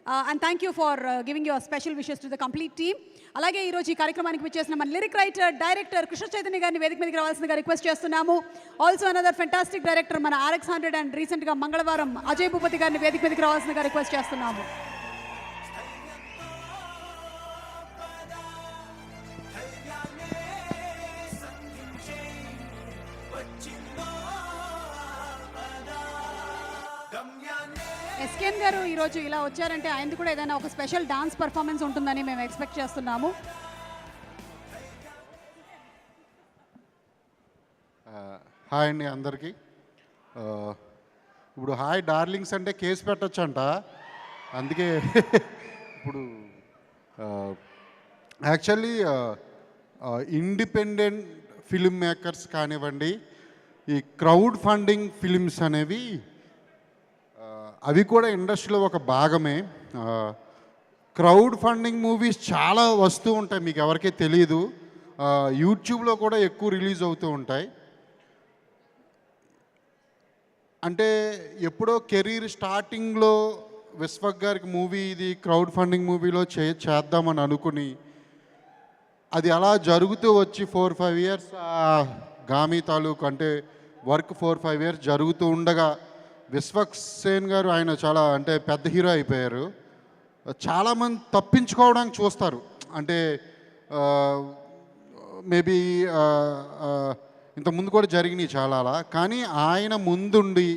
And thank you for giving your special wishes to the complete team. అలాగే ఈరోజు ఈ కార్యక్రమానికి విచ్చేసిన మన lyric writer director Krishna Chaitanya గారిని వేదిక మీదకి రావాల్సిందిగా రిక్వెస్ట్ చేస్తున్నాము. ఆల్సో అనదర్ ఫెంటాస్టిక్ డైరెక్టర్ మన RX100 అండ్ రీసెంట్గా మంగళవారం అజయ్ భూపతి గారిని వేదిక మీదకి రావాల్సిందిగా రిక్వెస్ట్ చేస్తున్నాము. ఎస్కేఎన్ గారు ఈరోజు ఇలా వచ్చారంటే ఆయనది కూడా ఏదైనా ఒక స్పెషల్ డాన్స్ పర్ఫార్మెన్స్ ఉంటుందని మేము ఎక్స్పెక్ట్ చేస్తున్నాము. హాయ్ అండి అందరికీ. ఇప్పుడు హాయ్ డార్లింగ్స్ అంటే కేసు పెట్టచ్చంట, అందుకే ఇప్పుడు యాక్చువల్లీ ఇండిపెండెంట్ ఫిల్మ్ మేకర్స్ కానివ్వండి, ఈ క్రౌడ్ ఫండింగ్ ఫిలిమ్స్ అనేవి అవి కూడా ఇండస్ట్రీలో ఒక భాగమే. క్రౌడ్ ఫండింగ్ మూవీస్ చాలా వస్తూ ఉంటాయి, మీకు ఎవరికీ తెలియదు. యూట్యూబ్లో కూడా ఎక్కువ రిలీజ్ అవుతూ ఉంటాయి. అంటే ఎప్పుడో కెరీర్ స్టార్టింగ్లో విశ్వక్ గారికి మూవీ ఇది క్రౌడ్ ఫండింగ్ మూవీలో చేద్దామని అనుకుని అది అలా జరుగుతూ వచ్చి 4-5 ఇయర్స్ గామి తాలూకు అంటే వర్క్ 4-5 ఇయర్స్ జరుగుతూ ఉండగా విశ్వక్ సేన్ గారు ఆయన చాలా అంటే పెద్ద హీరో అయిపోయారు. చాలామంది తప్పించుకోవడానికి చూస్తారు, అంటే మేబీ ఇంతకుముందు కూడా జరిగినాయి చాలా అలా. కానీ ఆయన ముందుండి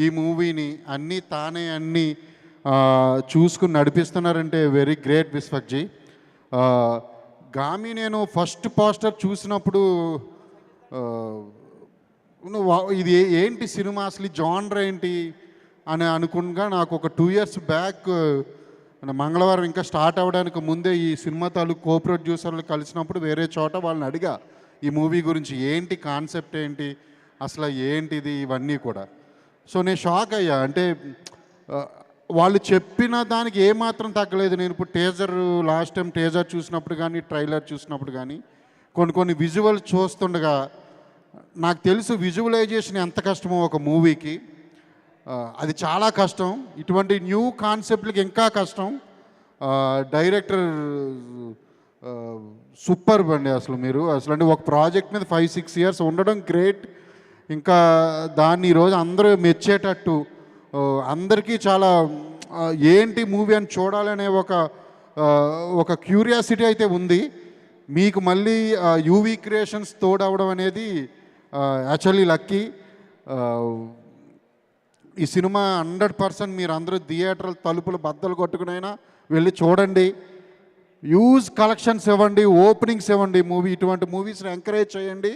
ఈ మూవీని అన్నీ చూసుకుని నడిపిస్తున్నారంటే వెరీ గ్రేట్ విశ్వక్జీ. గామి నేను ఫస్ట్ పోస్టర్ చూసినప్పుడు ఇది ఏంటి సినిమా, అసలు జానర్ ఏంటి అని అనుకున్నా. నాకు ఒక 2 ఇయర్స్ బ్యాక్ మంగళవారం ఇంకా స్టార్ట్ అవ్వడానికి ముందే ఈ సినిమా తాలూకు కో ప్రొడ్యూసర్లు కలిసినప్పుడు వేరే చోట వాళ్ళని అడిగా ఈ మూవీ గురించి, ఏంటి కాన్సెప్ట్ ఏంటి, అసలు ఏంటిది, ఇవన్నీ కూడా. సో నేను షాక్ అయ్యా. అంటే వాళ్ళు చెప్పిన దానికి ఏమాత్రం తగ్గలేదు. నేను ఇప్పుడు లాస్ట్ టైం టేజర్ చూసినప్పుడు కానీ ట్రైలర్ చూసినప్పుడు కానీ కొన్ని విజువల్ చూస్తుండగా నాకు తెలుసు విజువలైజేషన్ ఎంత కష్టమో ఒక మూవీకి. అది చాలా కష్టం, ఇటువంటి న్యూ కాన్సెప్ట్లకి ఇంకా కష్టం. డైరెక్టర్ సూపర్ అండి అసలు. మీరు అసలు అంటే ఒక ప్రాజెక్ట్ మీద 5-6 ఇయర్స్ ఉండడం గ్రేట్. ఇంకా దాన్ని ఈరోజు అందరూ మెచ్చేటట్టు అందరికీ చాలా ఏంటి మూవీ అని చూడాలనే ఒక క్యూరియాసిటీ అయితే ఉంది. మీకు మళ్ళీ యూవీ క్రియేషన్స్ తోడవడం అనేది యాక్చువల్లీ లక్కీ. ఈ సినిమా 100% మీరు అందరూ థియేటర్ తలుపులు బద్దలు కొట్టుకునైనా వెళ్ళి చూడండి. యూజ్ కలెక్షన్స్ ఇవ్వండి, ఓపెనింగ్స్ ఇవ్వండి. ఇటువంటి మూవీస్ని ఎంకరేజ్ చేయండి.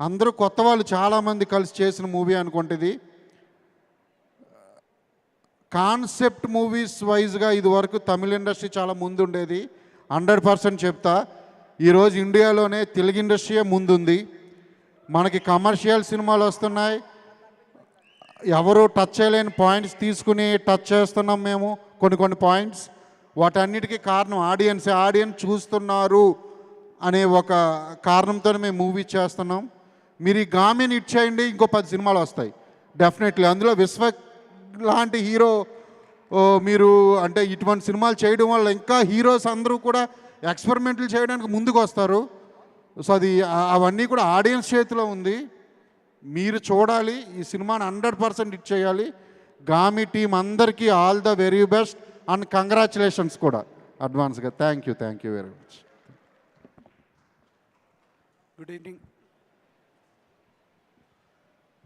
అందరూ కొత్త వాళ్ళు చాలామంది కలిసి చేసిన మూవీ అనుకుంటుంది. కాన్సెప్ట్ మూవీస్ వైజ్గా ఇదివరకు తమిళ ఇండస్ట్రీ చాలా ముందు ఉండేది, 100% చెప్తా. ఈరోజు ఇండియాలోనే తెలుగు ఇండస్ట్రీయే ముందుంది. మనకి కమర్షియల్ సినిమాలు వస్తున్నాయి, ఎవరు టచ్ చేయలేని పాయింట్స్ తీసుకుని టచ్ చేస్తున్నాం మేము కొన్ని పాయింట్స్. వాటన్నిటికీ కారణం ఆడియన్స్ చూస్తున్నారు అనే ఒక కారణంతో మేము మూవీ చేస్తున్నాం. మీరు ఈ గామిని ఇచ్చేయండి, ఇంకో 10 సినిమాలు వస్తాయి డెఫినెట్లీ. అందులో విశ్వక్ లాంటి హీరో మీరు అంటే ఇటువంటి సినిమాలు చేయడం వల్ల ఇంకా హీరోస్ అందరూ కూడా ఎక్స్పెరిమెంట్లు చేయడానికి ముందుకు వస్తారు. సో అవన్నీ కూడా ఆడియన్స్ చేతిలో ఉంది, మీరు చూడాలి. ఈ సినిమాని 100% ఇచ్చేయాలి. గామి టీం అందరికీ all the very best and congratulations కూడా అడ్వాన్స్గా. Thank you very much. Good evening